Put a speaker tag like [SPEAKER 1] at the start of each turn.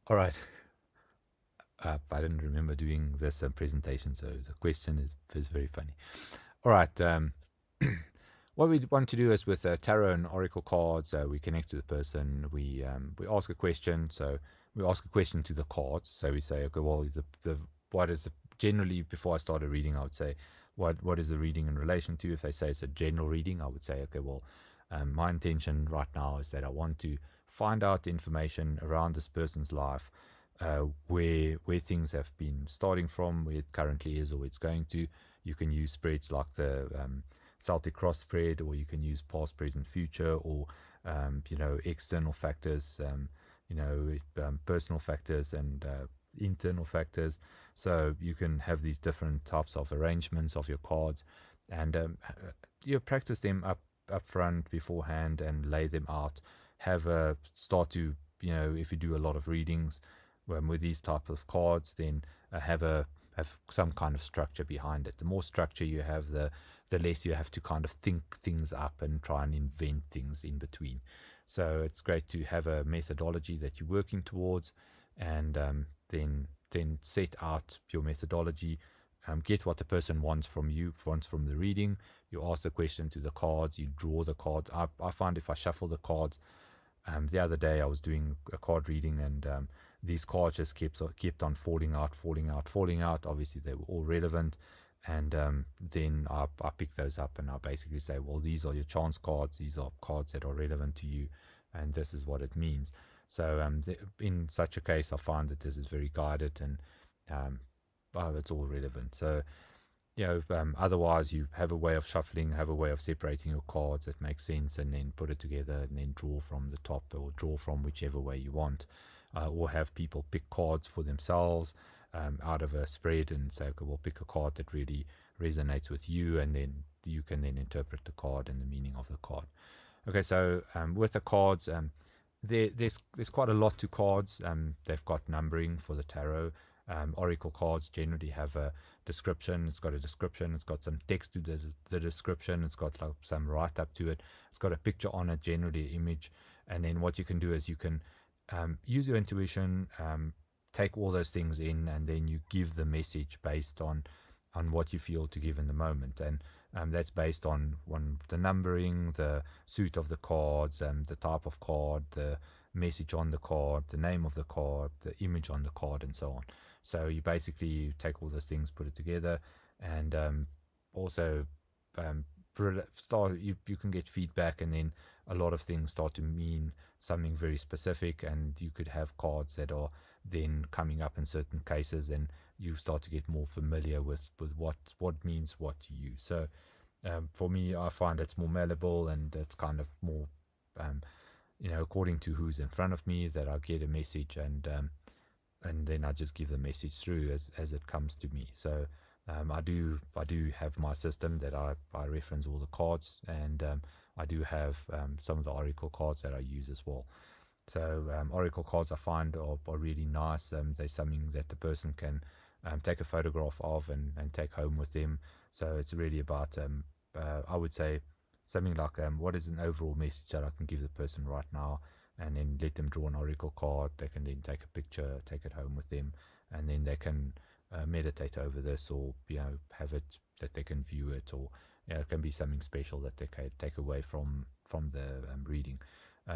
[SPEAKER 1] All right. I didn't remember doing this presentation, so the question is very funny. All right. What we want to do is with tarot and oracle cards, we connect to the person. We ask a question. So we ask a question to the cards. So we say, okay, well, the what is the generally before I start a reading, I would say, what is the reading in relation to? If they say it's a general reading, I would say, okay, well, my intention right now is that I want to find out information around this person's life, where things have been starting from, where it currently is, or where it's going to. You can use spreads like the Celtic cross spread, or you can use past, present, future, or external factors, personal factors and internal factors. So you can have these different types of arrangements of your cards, and you practice them up front beforehand and lay them out. Have a start to, if you do a lot of readings with these type of cards, then have some kind of structure behind it. The more structure you have, the less you have to kind of think things up and try and invent things in between. So it's great to have a methodology that you're working towards, and then set out your methodology. Get what the person wants from you, wants from the reading. You ask the question to the cards. You draw the cards up. I find if I shuffle the cards, the other day I was doing a card reading, and these cards just kept on falling out, falling out, falling out. Obviously, they were all relevant, and then I pick those up and I basically say, well, these are your chance cards. These are cards that are relevant to you, and this is what it means. So in such a case, I find that this is very guided, and um, it's all relevant. So otherwise you have a way of shuffling, have a way of separating your cards that makes sense, and then put it together and then draw from the top, or draw from whichever way you want, or have people pick cards for themselves out of a spread and say, okay, we'll pick a card that really resonates with you, and then you can then interpret the card and the meaning of the card. Okay, so with the cards, there's quite a lot to cards. They've got numbering for the tarot. Oracle cards generally have a description. It's got a description. It's got some text to the description. It's got like some write up to it. It's got a picture on it, generally an image. And then what you can do is you can use your intuition, take all those things in, and then you give the message based on what you feel to give in the moment. And that's based on the numbering, the suit of the cards, the type of card, the message on the card, the name of the card, the image on the card, and so on. So you basically take all those things, put it together, and also um, start. You can get feedback, and then a lot of things start to mean something very specific, and you could have cards that are then coming up in certain cases, and you start to get more familiar with what means what to you. So for me, I find it's more malleable, and it's kind of more according to who's in front of me, that I get a message, and then I just give the message through as it comes to me. So I do have my system that I reference all the cards, and I do have some of the oracle cards that I use as well. So oracle cards I find are really nice. They're something that the person can take a photograph of and take home with them. So it's really about I would say something like what is an overall message that I can give the person right now, and then let them draw an oracle card. They can then take a picture, take it home with them, and then they can meditate over this, or have it that they can view it, or it can be something special that they can take away from the reading.